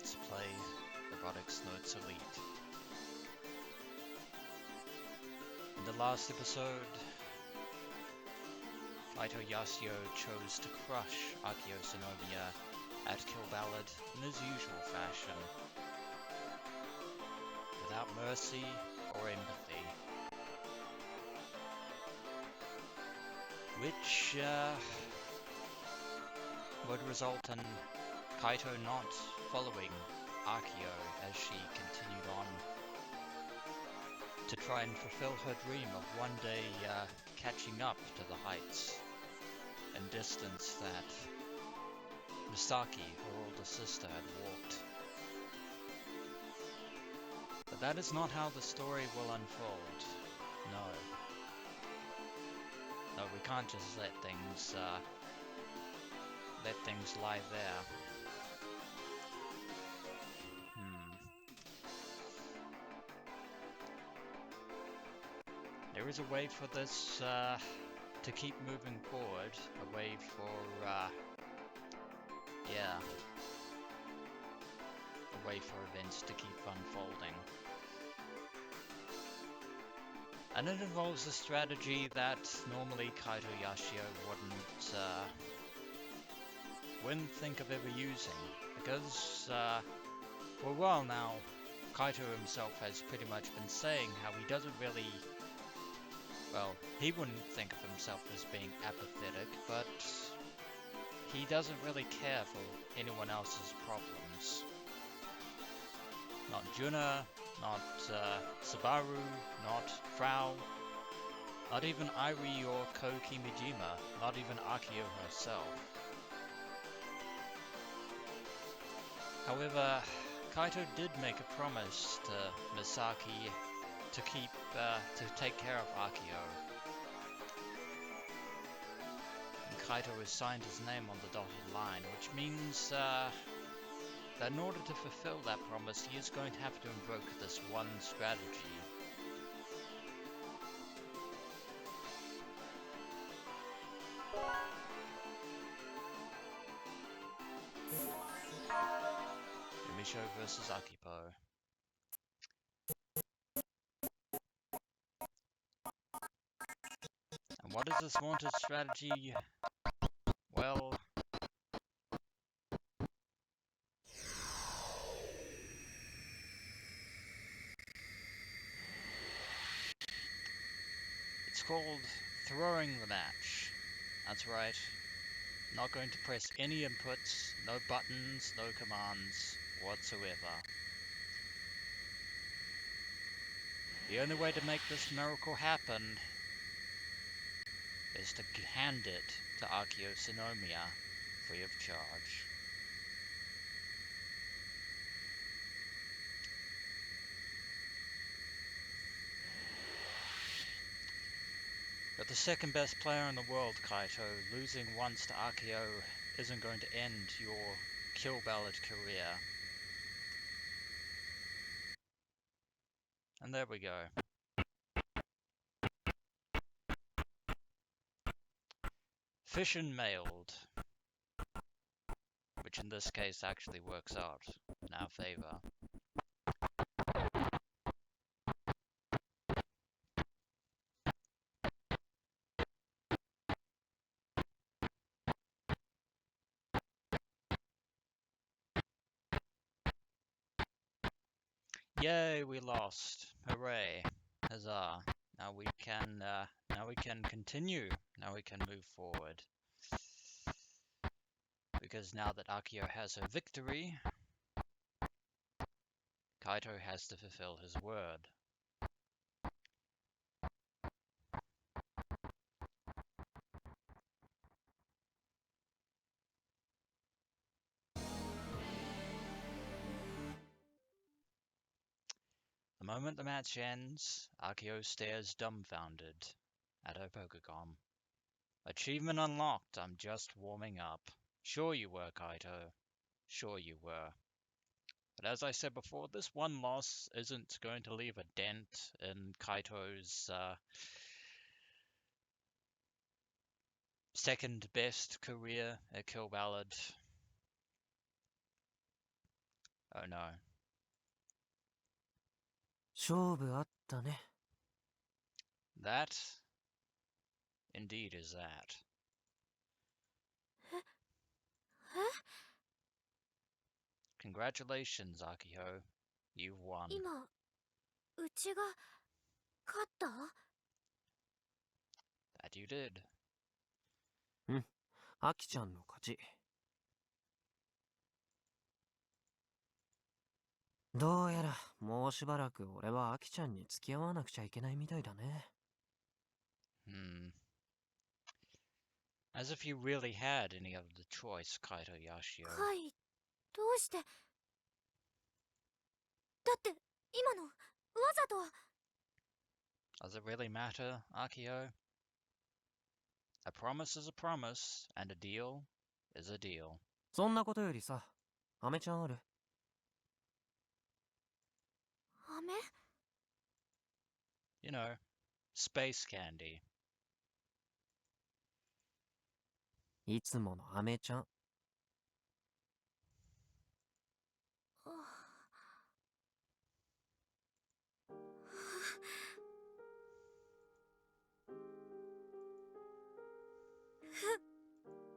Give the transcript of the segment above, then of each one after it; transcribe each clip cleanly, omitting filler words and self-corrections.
Let's Play Robotics Notes Elite. In the last episode, Kaito Yasuo chose to crush Akiho at Kill-Ballad in his usual fashion, without mercy or empathy, which would result in Kaito not following Akiho as she continued on to try and fulfill her dream of one day catching up to the heights and distance that Misaki, her older sister, had walked. But that is not how the story will unfold. No. No, we can't just let things lie there. There is a way for this to keep moving forward, a way for, a way for events to keep unfolding. And it involves a strategy that normally Kaito Yasuo wouldn't think of ever using, because for a while now, Kaito himself has pretty much been saying how he doesn't really, well, he wouldn't think of himself as being apathetic, but he doesn't really care for anyone else's problems. Not Juna, not Subaru, not Frau, not even Airi or Ko Kimijima, not even Akiho herself. However, Kaito did make a promise to Misaki to take care of Akiho. And Kaito has signed his name on the dotted line, which means that in order to fulfill that promise, he is going to have to invoke this one strategy. Misho versus Akipo. And what is this wanted strategy? Well, it's called throwing the match. That's right. Not going to press any inputs, no buttons, no commands whatsoever. The only way to make this miracle happen is to hand it to Akiho free of charge. You're the second best player in the world, Kaito. Losing once to Akiho isn't going to end your Kill-Ballad career. And there we go. Fission mailed. Which in this case actually works out in our favor. Yay, we lost. Hooray. Huzzah. Now we can continue. Now we can move forward. Because now that Akiho has her victory, Kaito has to fulfill his word. The moment the match ends, Akiho stares dumbfounded at her Pokecom. Achievement unlocked, I'm just warming up. Sure you were, Kaito. Sure you were. But as I said before, this one loss isn't going to leave a dent in Kaito's second best career at Kill-Ballad. Oh no. 勝負あったね。 That indeed is that. え Congratulations, Akiho. You've won. 今うちが勝った？ That you did. アキちゃんの勝ち。どうやらもうしばらく俺はアキちゃんに付き合わなくちゃいけないみたいだね。As if you really had any other choice, Kaito Yashio. はい、どうして？だって今のわざと。 Does it really matter, Akiho? A promise is a promise, and a deal is a deal. そんなことよりさ、アメちゃんある？飴？ You know, space candy. いつものアメちゃん。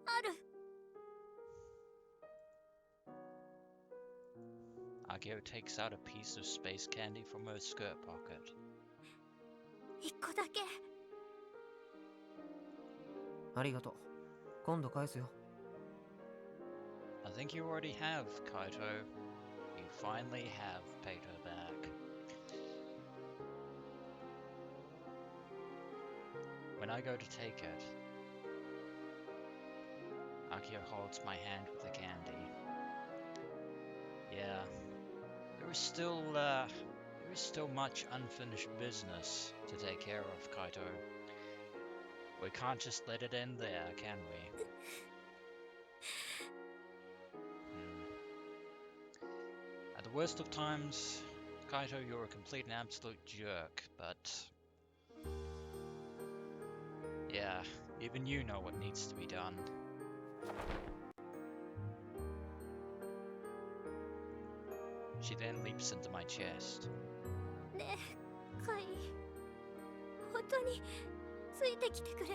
ある。 Akio takes out a piece of space candy from her skirt pocket. 一個だけ。ありがとう。今度返すよ。I think you already have, Kaito. You finally have paid her back. When I go to take it, Akio holds my hand with the candy. Yeah, there is still much unfinished business to take care of, Kaito. We can't just let it end there, can we? At the worst of times, Kaito, you're a complete and absolute jerk, but yeah, even you know what needs to be done. She then leaps into my chest. ねえ、カイ。本当についてきてくれる？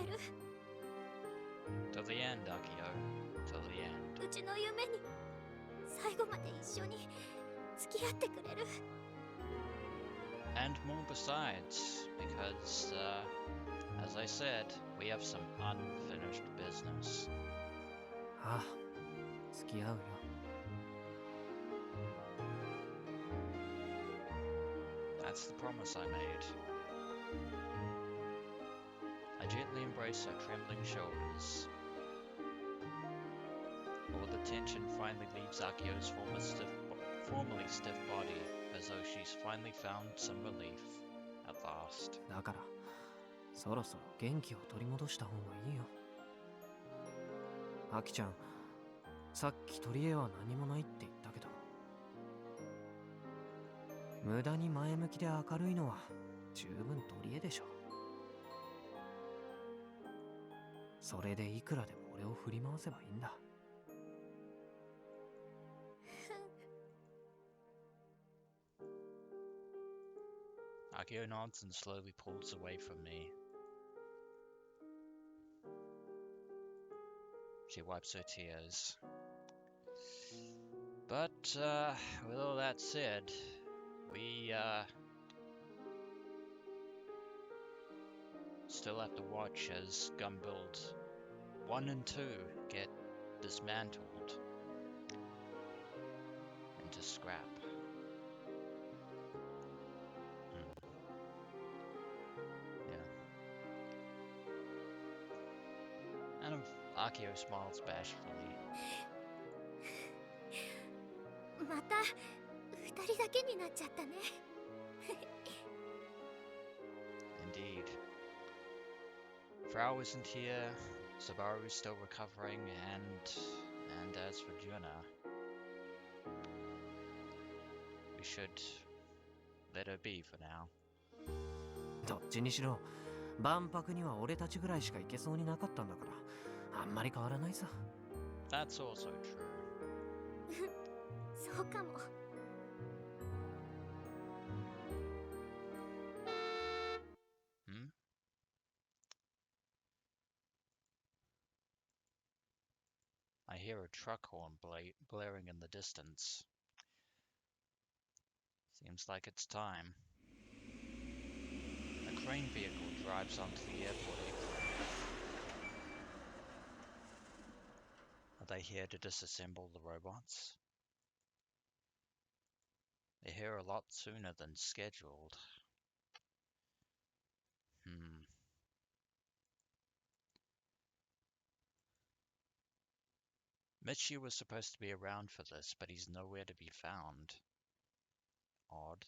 Till the end, Akio. Till the end. うちの夢に最後まで一緒に付き合ってくれる？ And more besides, because, as I said, we have some unfinished business. ああ、付き合うよ。That's the promise I made. I gently embrace her trembling shoulders. All the tension finally leaves Akio's formerly stiff body, as though she's finally found some relief at last. だから、そろそろ元気を取り戻した方がいいよ。アキちゃん、さっき取り柄は何もないって言ったけど、無駄に前向きで明るいのは十分取り柄でしょ。それでいくらでも俺を振り回せばいいんだ。Akio nods and slowly pulls away from me. She wipes her tears. But, with all that said, we, still have to watch as gun build 1 and 2 get dismantled into scrap. Yeah. And Akio smiles bashfully. また二人だけになっちゃったね。 Indeed. Frau isn't here, Sabaru's still recovering, and as for Juna, we should let her be for now. どっちにしろ、万博には俺たちぐらいしか行けそうになかったんだから、あんまり変わらないさ。That's also true. そうかも。hear a truck horn blaring in the distance. Seems like it's time. A crane vehicle drives onto the airport apron. Are they here to disassemble the robots? They're here a lot sooner than scheduled. Mitchie was supposed to be around for this, but he's nowhere to be found. Odd.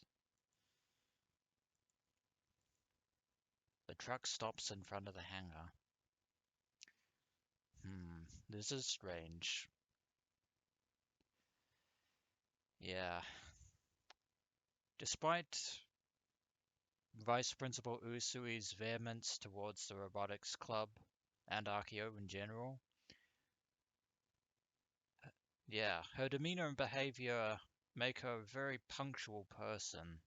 The truck stops in front of the hangar. This is strange. Yeah. Despite Vice Principal Usui's vehemence towards the Robotics Club and Akiho in general, yeah, her demeanor and behavior make her a very punctual person.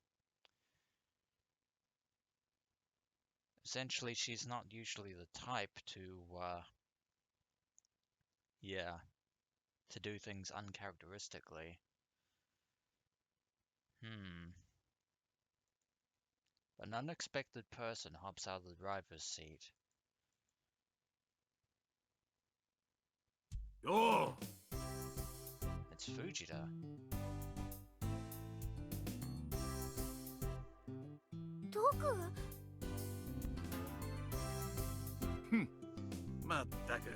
Essentially, she's not usually the type to do things uncharacteristically. An unexpected person hops out of the driver's seat. Oh! It's Fujita. ドクまったく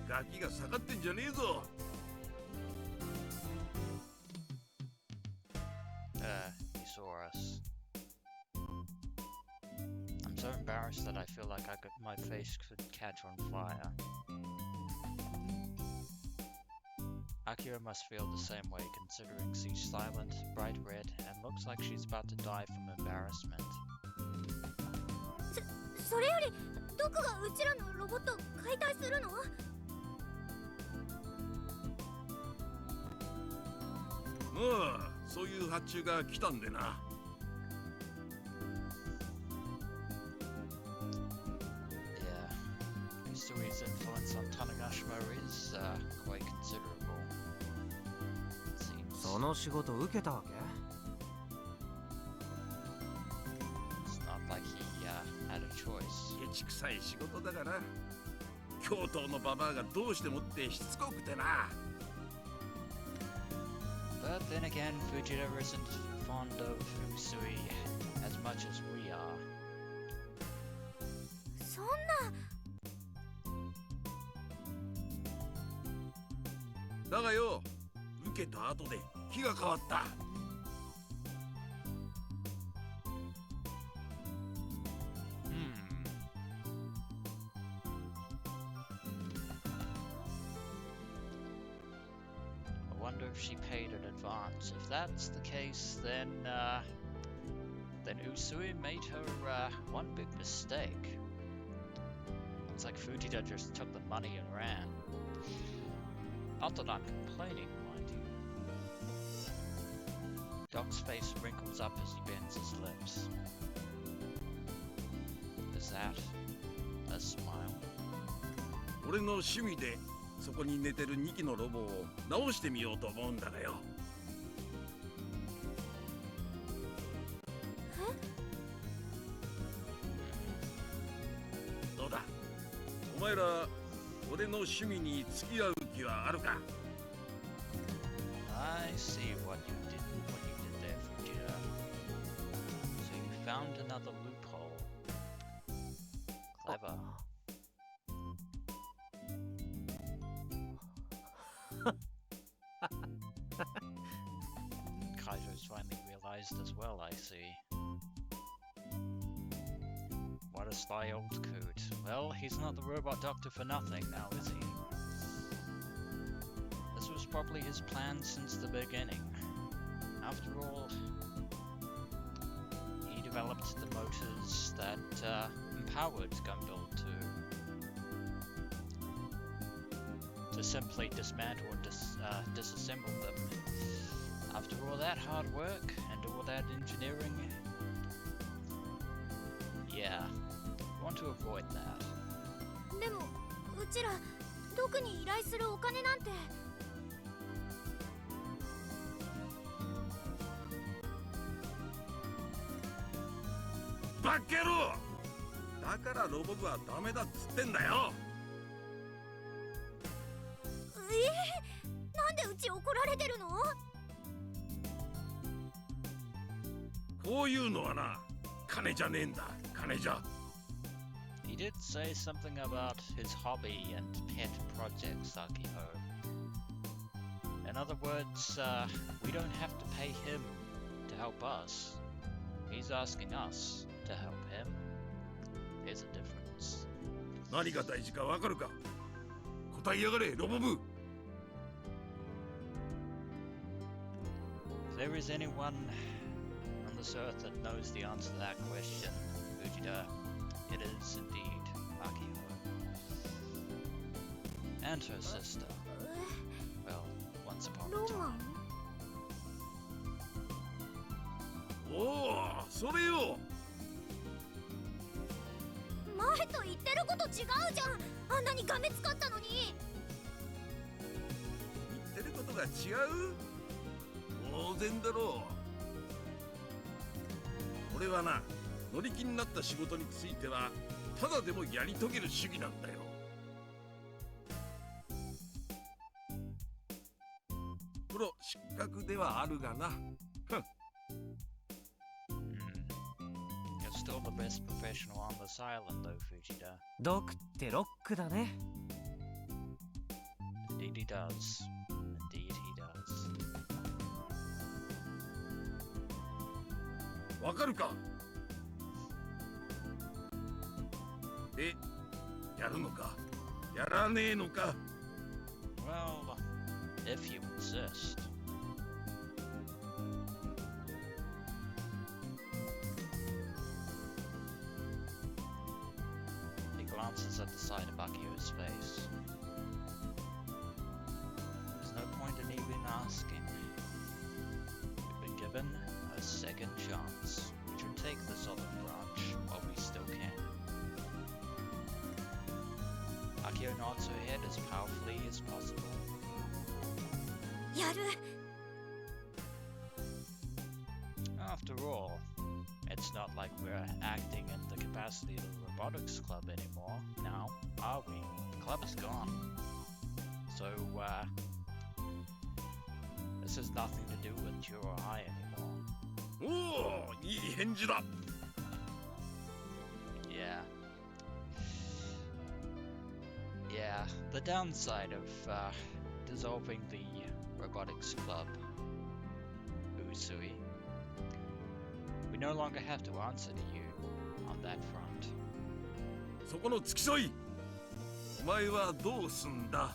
ガキが下がってんじゃねえぞ。He saw us. I'm so embarrassed that I feel like my face could catch on fire. Akira must feel the same way, considering she's silent, bright red, and looks like she's about to die from embarrassment. それよりドクがうちらのロボットを解体するの？ああ、そういう発注が来たんでな。Yeah, Usui's influence on Tanegashima is quite considerable. It seems. その仕事受けたわけ？ It's not like he had a choice. ケチくさい仕事だから。京都のババアがどうしてもってしつこくてな。 But then again, Fujita isn't fond of Usui as much as we are. そんな。だがよ、受けた後で気が変わった。I wonder if she paid in advance. If that's the case, then Usui made her one big mistake. It's like Fujita just took the money and ran. Not that I'm complaining, mind you. Doc's face wrinkles up as he bends his lips. Is that a smile? 俺の趣味でそこに寝てる2機のロボを直してみようと思うんだがよ。どうだ、お前ら俺の趣味に付き合う気はあるか？ I see what you did there, Fujita. So you found another loophole. Clever. Kaito's finally realized as well, I see. What a sly old coot. Well, he's not the robot doctor for nothing now, is he? This was probably his plan since the beginning. After all, he developed the motors that empowered Gundam to simply dismantle and disassemble them. After all that hard work and all that engineering, yeah, want to avoid that. でもうちら特に依頼するお金なんて。バカ野郎！だからロボ部はダメだっつってんだよ。なんでうち怒られてるの？こういうのはな、金じゃねえんだ、金じゃ。He did say something about his hobby and pet projects, Akiho. In other words, we don't have to pay him to help us. He's asking us to help him. There's a difference. 何が大事かわかるか？答えやがれ、ロボ部。If there is anyone on this earth that knows the answer to that question, Fujita, it is indeed Akiho. And her sister. Well, once upon ロ a マ time. ン？おお、それよ。前と言ってること違うじゃん。あんなにがめつかったのに。言ってることが違う？当然だろう。俺はな、乗り気になった仕事についてはただでもやり遂げる主義なんだよ。プロ失格ではあるがな。You're still the best professional on this island, though, Fujita. ドクってロックだね。 Indeed he does. Indeed he does. わかるか？やるのか？やらねえのか？ Well, if you insist. He glances at the side of Akio's face. There's no point in even asking. We've been given a second chance. We should take this olive branch while we still can. Akio nods her head as powerfully as possible. やる。 After all, it's not like we're acting in the capacity of the Robotics Club anymore, now, are we? The club is gone. So, this has nothing to do with you or I anymore. おお、いい返事だ。Yeah. Yeah, the downside of, dissolving the Robotics Club, Usui. We no longer have to answer to you on that front. そこの付き添い。お前はどうすんだ？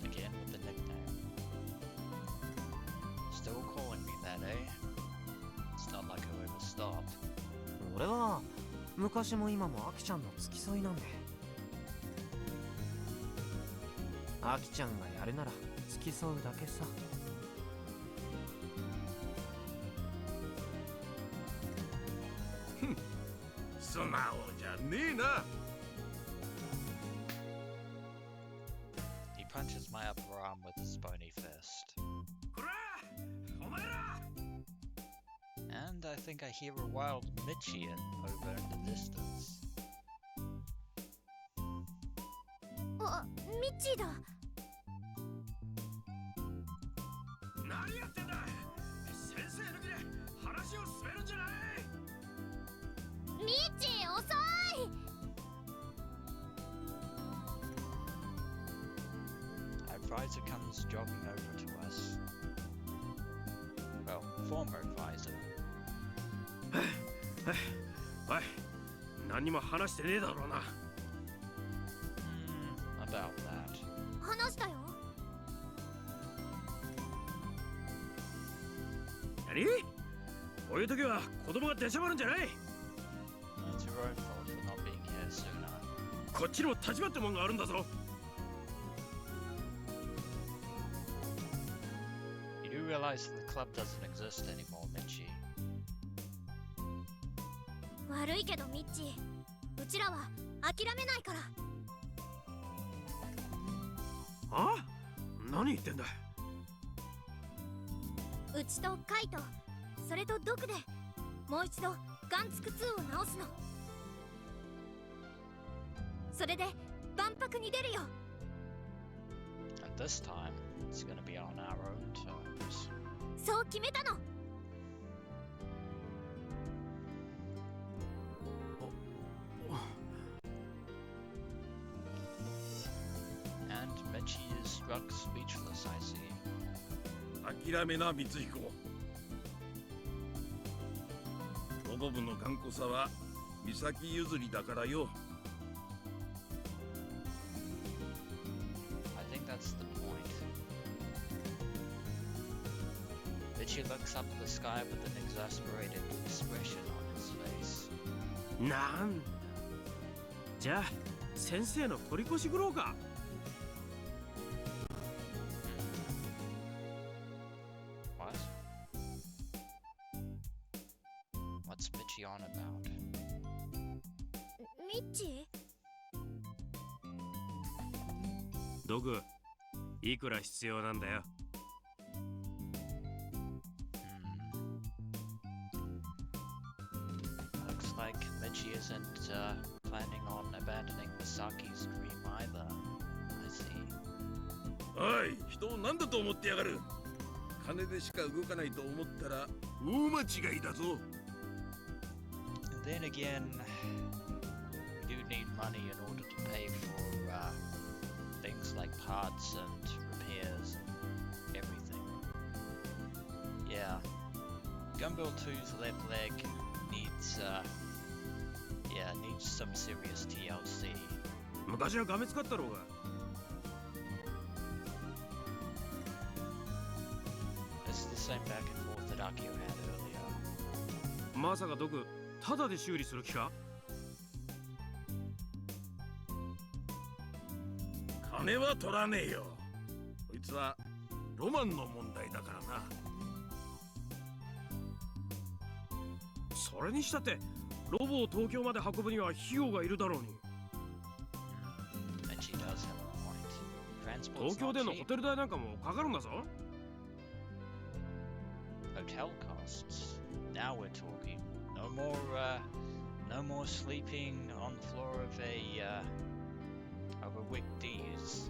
Again with the nickname. Still calling me that, eh? It's not like I ever stopped. 俺は昔も今もアキちゃんの付き添いなんで。アキちゃんがやるなら付き添うだけさ。素直じゃねえな。 He punches my upper arm with his bony fist. こら、お前ら。 And I think I hear a wild Mitchie over in the distance. あ、ミッチーだ。何やってんだ。先生抜きで話を進めるんじゃない。ミッチー遅い。 Advisor comes jogging over to us. Well, former advisor. おい、何にも話してねえだろうな。About that. 話したよ。何？こういう時は子供が出しゃばるんじゃない。 It's your own fault for not being here sooner. こっちにも立場ってもんがあるんだぞ。 You do realize that the club doesn't exist anymore, Mitchie. 悪いけどミッチー、うちらは諦めないから。あ？何言ってんだ。うちとカイト、それとドクでもう一度ガンツク2を直すの。それで万博に出るよ。 And this time, it's gonna be on our own terms. そう決めたの。And Mitchie is struck speechless, I see. 諦めな光彦。ロボ部の頑固さは美咲譲りだからよ。I think that's the point. Mitchie looks up at the sky with an exasperated expression on his face. なんだ。じゃあ先生の取り越し苦労か。What? What's Mitchie on about? ミッチドグ、いくら必要なんだよ。Looks like Mitchie isn't planning on abandoning Misaki's dream either. I see. おい、人を何だと思ってやがる。金でしか動かないと思ったら大間違いだぞ。Then again, we do need money in order to pay for things like parts and repairs and everything. Yeah, Gumball 2's left leg needs needs some serious TLC. 昔はがめつかったろうが。This is the same back and forth that Akiho had earlier. まさかドグ、ただで修理する気か？金は取らねえよ。こいつはロマンの問題だからな。それにしたってロボを東京まで運ぶには費用がいるだろうに。And she does have a point. Transport's 東京 not での cheap. ホテル代なんかもかかるんだぞ。Hotel costs. Now we're talking. No more sleeping on the floor of a WIC-D's.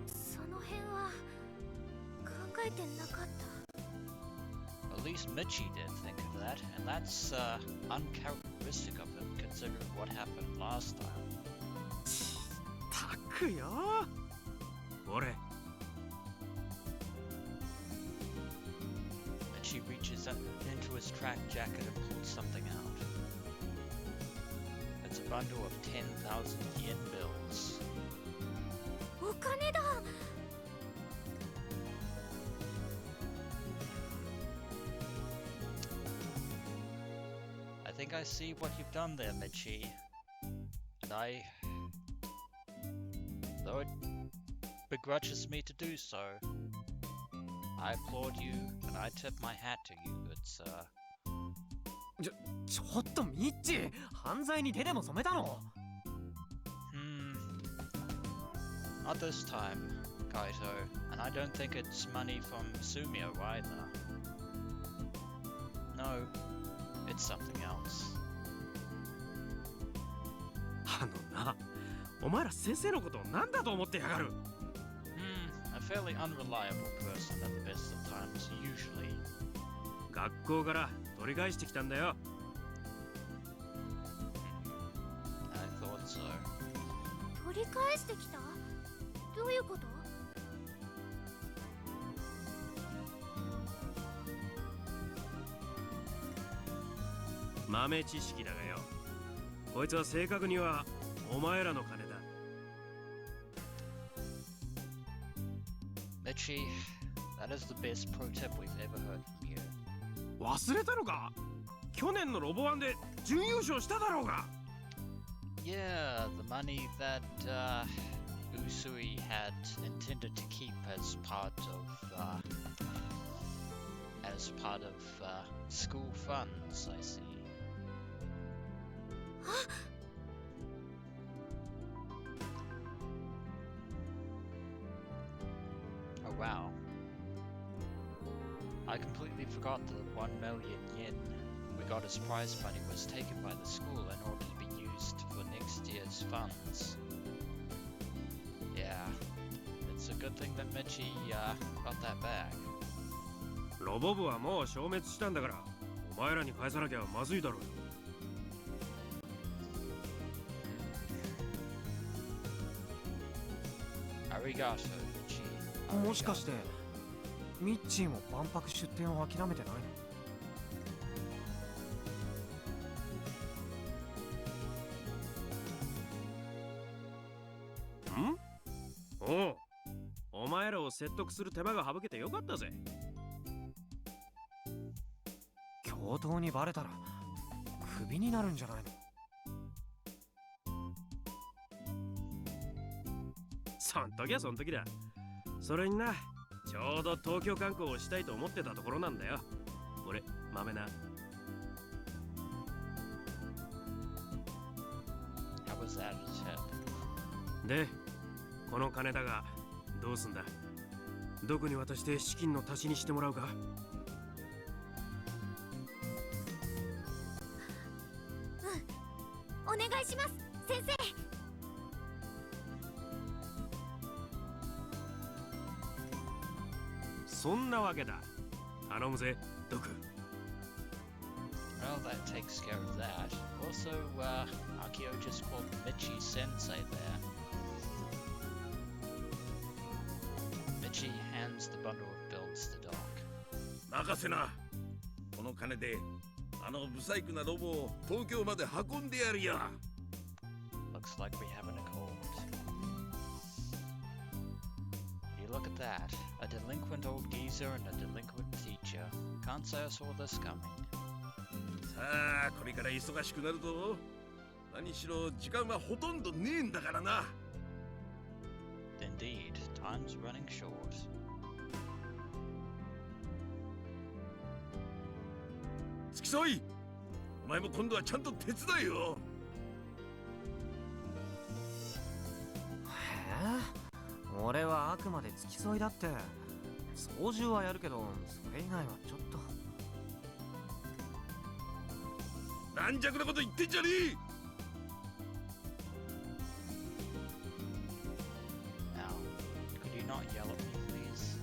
その辺は考えてなかった。 At least Mitchie did think of that, and that's uncharacteristic of him considering what happened last time. たくよ。俺。Mitchie reaches into his track jacket and pulls something out. It's a bundle of 10,000 yen bills. お金だ。 I think I see what you've done there, Mitchie. And though it begrudges me to do so, I applaud you and I tip my hat to you, good sir. ちょっとミッチー、犯罪に手でも染めたの？ Not this time, Kaito, and I don't think it's money from Sumio either. No, it's something else. あのな、お前ら先生のことを何だと思ってやがる。A fairly unreliable person at the best of times, usually. 学校から取り返してきたんだよ。I thought so. 取り返してきた？どういうこと？豆知識だがよ。こいつは正確にはお前らの金だ。Mitchie, that is the best pro tip we've ever heard from you. 忘れたのか？去年のロボワンで準優勝しただろうが。Yeah, the money that Usui had intended to keep as part of school funds, I see. wow. I completely forgot that the 1 million yen we got as prize money was taken by the school in order to be used for next year's funds. Yeah, it's a good thing that Mitchie got that back. ロボ部はもう消滅したんだから、お前らに返さなきゃまずいだろうよ。Arigato, Mitchie. もしかしてミッチーも万博出店を諦めてないの？ん？おう、お前らを説得する手間が省けてよかったぜ。教頭にバレたらクビになるんじゃないの？そん時はそん時だ。それにな、ちょうど東京観光をしたいと思ってたところなんだよ。俺、豆な。How was that a tip? で、この金だが、どうすんだ？どこに渡して資金の足しにしてもらうか？お願いします先生。そんなわけだ。頼むぜ、ドク。Well, that takes care of that. Also, Akiho just called Mitchie Sensei there. Mitchie hands the bundle of bills to Doc. 任せな。この金であのブサイクなロボを東京まで運んでやるよ。Looks like we have an accord. You look at that. A delinquent old geezer and a delinquent teacher. Can't say I saw this coming. さあ、これから忙しくなるぞ。何しろ時間はほとんどねえんだからな。Indeed, time's running short. 付き添い、お前も今度はちゃんと手伝えよ。へえ、俺はあくまで付き添いだって。操縦はやるけど、それ以外はちょっと。軟弱なこと言ってんじゃねえ。Now, could you not yell at me, please?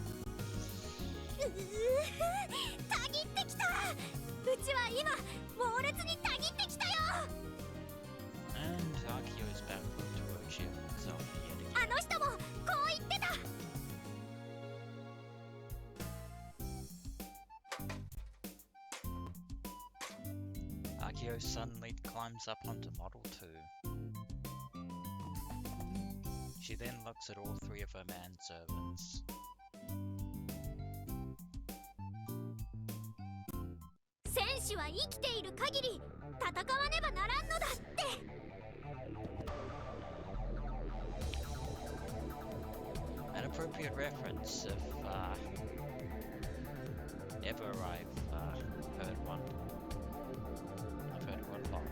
たぎってきた。うちは今猛烈にたぎってきたよ。 And Akiho's back to her cheerful self yet あ again. の人もこう言ってた。Akiho suddenly climbs up onto Model 2. She then looks at all three of her manservants. 戦士は生きている限り戦わねばならんのだって。 An appropriate reference if ever I've heard one. I've heard one a lot.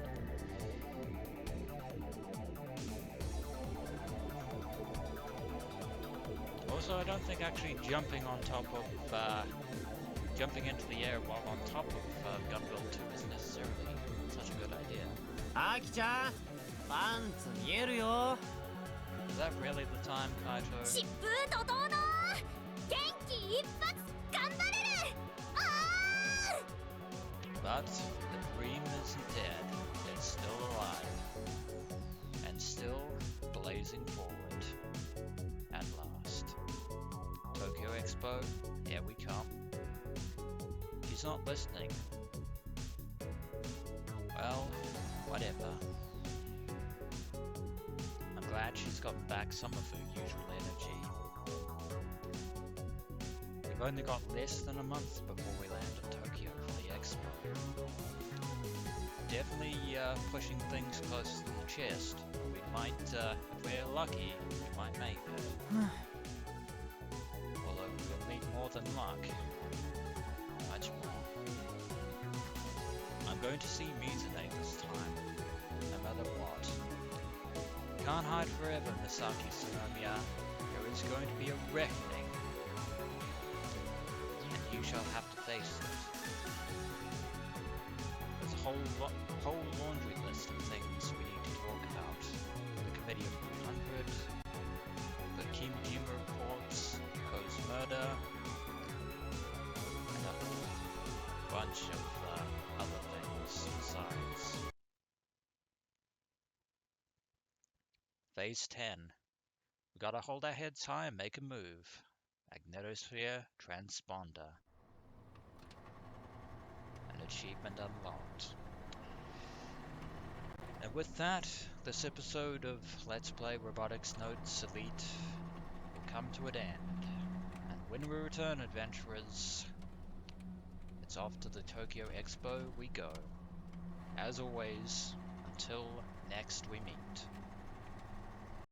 Also, I don't think actually jumping on top of jumping into the air while on top of Gunbuild 2 is necessarily such a good idea. あきちゃん、パンツ見えるよ。 Is that really the time, Kaito? 疾風怒涛の元気一発頑張れる。ああ。 But the dream isn't dead. It's still alive. And still blazing forward. At last. Tokyo Expo, here we come. She's not listening. Well, whatever. I'm glad she's gotten back some of her usual energy. We've only got less than a month before we land in Tokyo for the Expo. Definitely pushing things close to the chest. We might, if we're lucky, we might make it. Although we'll need more than luck. Much more. I'm going to see Mizune this time, no matter what. Can't hide forever, Misaki Tsunomiya. There is going to be a reckoning. shall have to face it. There's a whole laundry list of things we need to talk about. The Committee of 100, the Kimijima reports, Ko's murder, and a whole bunch of other things besides. Phase 10. We gotta hold our heads high and make a move. Magnetosphere Transponder. An achievement unlocked. And with that, this episode of Let's Play Robotics Notes Elite will come to an end. And when we return, adventurers, it's off to the Tokyo Expo we go. As always, until next we meet.